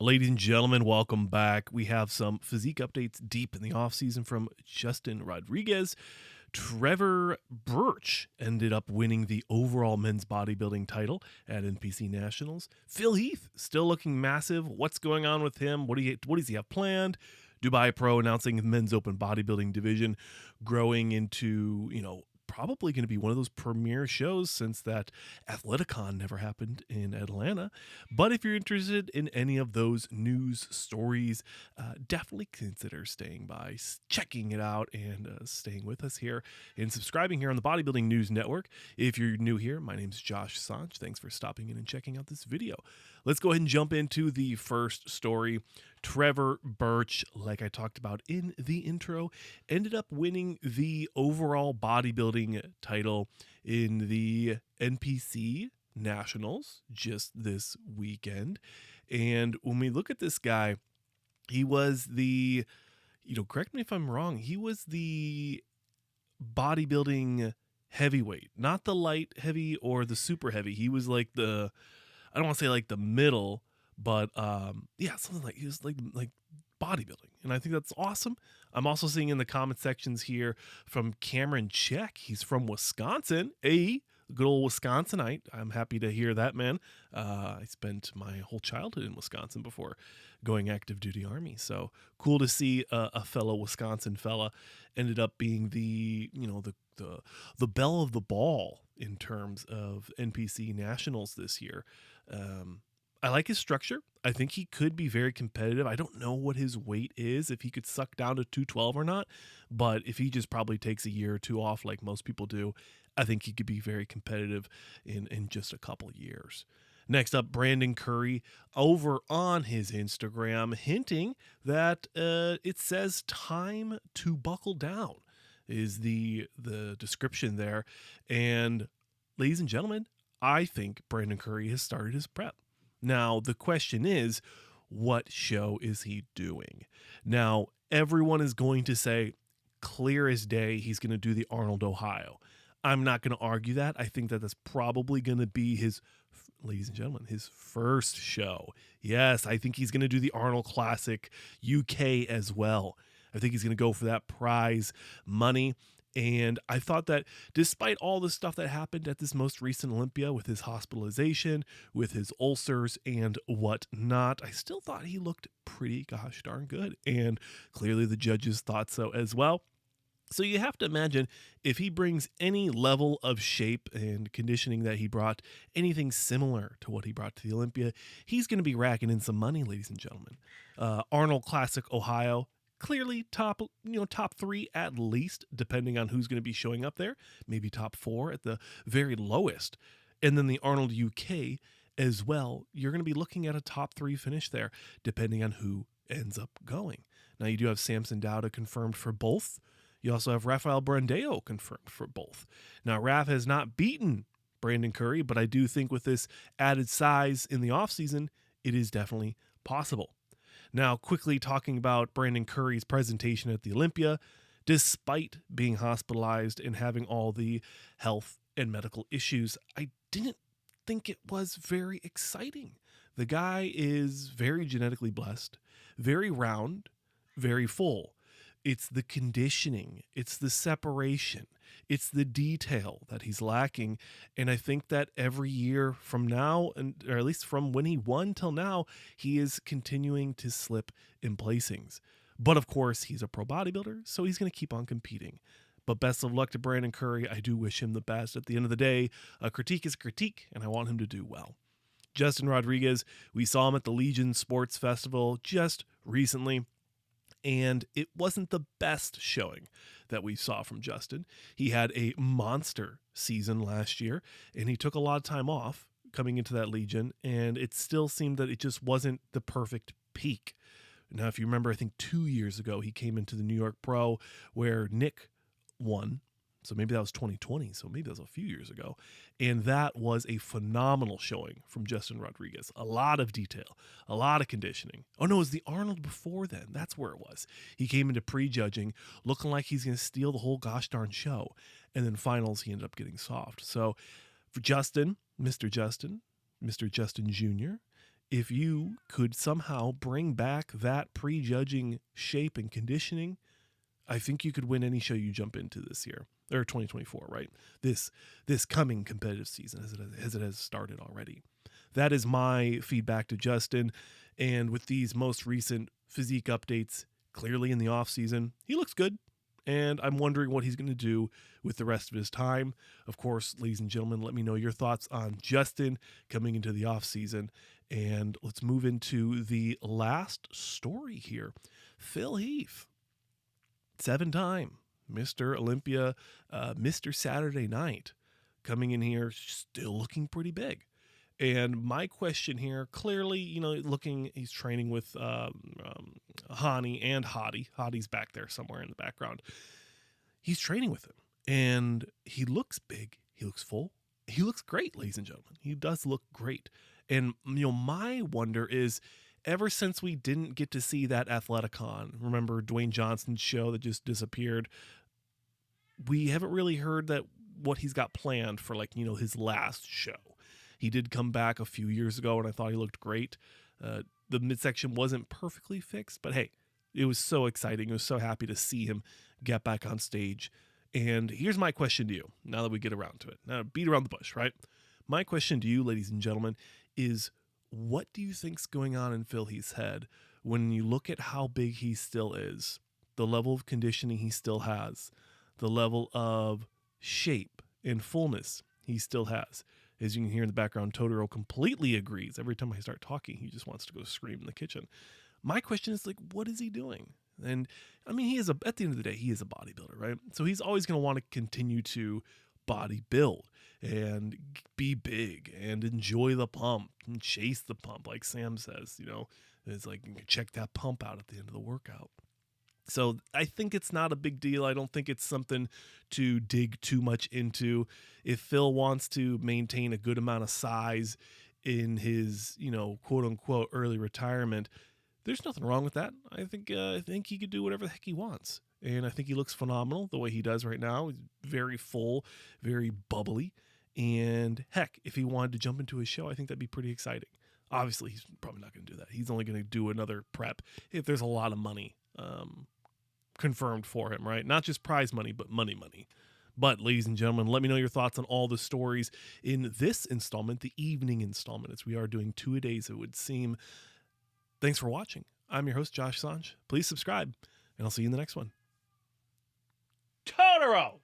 Ladies and gentlemen, welcome back. We have some physique updates deep in the offseason from Justin Rodriguez. Trevor Birch ended up winning the overall men's bodybuilding title at NPC Nationals. Phil Heath still looking massive. What's going on with him? What does he have planned? Dubai Pro announcing the men's open bodybuilding division growing into, probably going to be one of those premier shows since that Athleticon never happened in Atlanta. But if you're interested in any of those news stories, definitely consider staying by, checking it out, and staying with us here and subscribing here on the Bodybuilding News Network. If you're new here, my name is Josh Sanch. Thanks for stopping in and checking out this video. Let's go ahead and jump into the first story. Trevor Birch, like I talked about in the intro, ended up winning the overall bodybuilding title in the NPC Nationals just this weekend. And when we look at this guy, he was the, correct me if I'm wrong, he was the bodybuilding heavyweight, not the light heavy or the super heavy. He was like I don't want to say like the middle, but something like he was like bodybuilding, and I think that's awesome. I'm also seeing in the comment sections here from Cameron Check. He's from Wisconsin, good old Wisconsinite. I'm happy to hear that, man. I spent my whole childhood in Wisconsin before going active duty Army, so cool to see a fellow Wisconsin fella ended up being the the belle of the ball in terms of NPC Nationals this year. I like his structure. I think he could be very competitive. I don't know what his weight is, if he could suck down to 212 or not, but if he just probably takes a year or two off like most people do, I think he could be very competitive in just a couple of years. Next up, Brandon Curry over on his Instagram hinting that it says time to buckle down is the description there. And ladies and gentlemen, I think Brandon Curry has started his prep. Now, the question is, what show is he doing? Now, everyone is going to say, clear as day, he's going to do the Arnold, Ohio. I'm not going to argue that. I think that that's probably going to be his, ladies and gentlemen, his first show. Yes, I think he's going to do the Arnold Classic UK as well. I think he's going to go for that prize money. And I thought that despite all the stuff that happened at this most recent Olympia with his hospitalization, with his ulcers and whatnot, I still thought he looked pretty gosh darn good. And clearly the judges thought so as well. So you have to imagine if he brings any level of shape and conditioning that he brought, anything similar to what he brought to the Olympia, he's going to be racking in some money, ladies and gentlemen. Arnold Classic Ohio, clearly top three at least, depending on who's going to be showing up there. Maybe top four at the very lowest. And then the Arnold UK as well. You're going to be looking at a top three finish there, depending on who ends up going. Now, you do have Samson Dowda confirmed for both. You also have Rafael Brandeo confirmed for both. Now, Raf has not beaten Brandon Curry, but I do think with this added size in the offseason, it is definitely possible. Now, quickly talking about Brandon Curry's presentation at the Olympia, despite being hospitalized and having all the health and medical issues, I didn't think it was very exciting. The guy is very genetically blessed, very round, very full. It's the conditioning, it's the separation, it's the detail that he's lacking. And I think that every year from now, or at least from when he won till now, he is continuing to slip in placings. But of course, he's a pro bodybuilder, so he's going to keep on competing. But best of luck to Brandon Curry. I do wish him the best. At the end of the day, a critique is a critique, and I want him to do well. Justin Rodriguez, we saw him at the Legion Sports Festival just recently, and it wasn't the best showing that we saw from Justin. He had a monster season last year, and he took a lot of time off coming into that Legion, and it still seemed that it just wasn't the perfect peak. Now, if you remember, I think 2 years ago, he came into the New York Pro where Nick won. So maybe that was 2020. So maybe that was a few years ago. And that was a phenomenal showing from Justin Rodriguez. A lot of detail, a lot of conditioning. Oh no, it was the Arnold before then. That's where it was. He came into prejudging looking like he's going to steal the whole gosh darn show. And then finals, he ended up getting soft. So for Justin Jr., if you could somehow bring back that prejudging shape and conditioning, I think you could win any show you jump into this year, or 2024, right? This coming competitive season as it has started already. That is my feedback to Justin. And with these most recent physique updates, clearly in the off season, he looks good. And I'm wondering what he's going to do with the rest of his time. Of course, ladies and gentlemen, let me know your thoughts on Justin coming into the off season. And let's move into the last story here. Phil Heath, 7-time Mr. Olympia, Mr. Saturday Night, coming in here still looking pretty big. And my question here, clearly, he's training with Hani and Hottie. Hottie's back there somewhere in the background. He's training with him, and he looks big. He looks full. He looks great, ladies and gentlemen. He does look great. And, my wonder is, ever since we didn't get to see that Athleticon, remember Dwayne Johnson's show that just disappeared, we haven't really heard that what he's got planned for, his last show. He did come back a few years ago, and I thought he looked great. The midsection wasn't perfectly fixed, but hey, it was so exciting. I was so happy to see him get back on stage. And here's my question to you, now that we get around to it. Now, beat around the bush, right? My question to you, ladies and gentlemen, is what do you think's going on in Phil Heath's head when you look at how big he still is, the level of conditioning he still has, the level of shape and fullness he still has? As you can hear in the background, Totoro completely agrees. Every time I start talking, he just wants to go scream in the kitchen. My question is, what is he doing? And I mean, at the end of the day, he is a bodybuilder, right? So he's always going to want to continue to body build and be big and enjoy the pump and chase the pump, like Sam says, it's like, check that pump out at the end of the workout. So I think it's not a big deal. I don't think it's something to dig too much into. If Phil wants to maintain a good amount of size in his, quote unquote early retirement, there's nothing wrong with that. I think he could do whatever the heck he wants. And I think he looks phenomenal the way he does right now. He's very full, very bubbly. And heck, if he wanted to jump into his show, I think that'd be pretty exciting. Obviously, he's probably not going to do that. He's only going to do another prep if there's a lot of money confirmed for him, right? Not just prize money, but money. But ladies and gentlemen, let me know your thoughts on all the stories in this installment, the evening installment, as we are doing 2-a-days, it would seem. Thanks for watching. I'm your host, Josh Sanj. Please subscribe, and I'll see you in the next one. Totoro!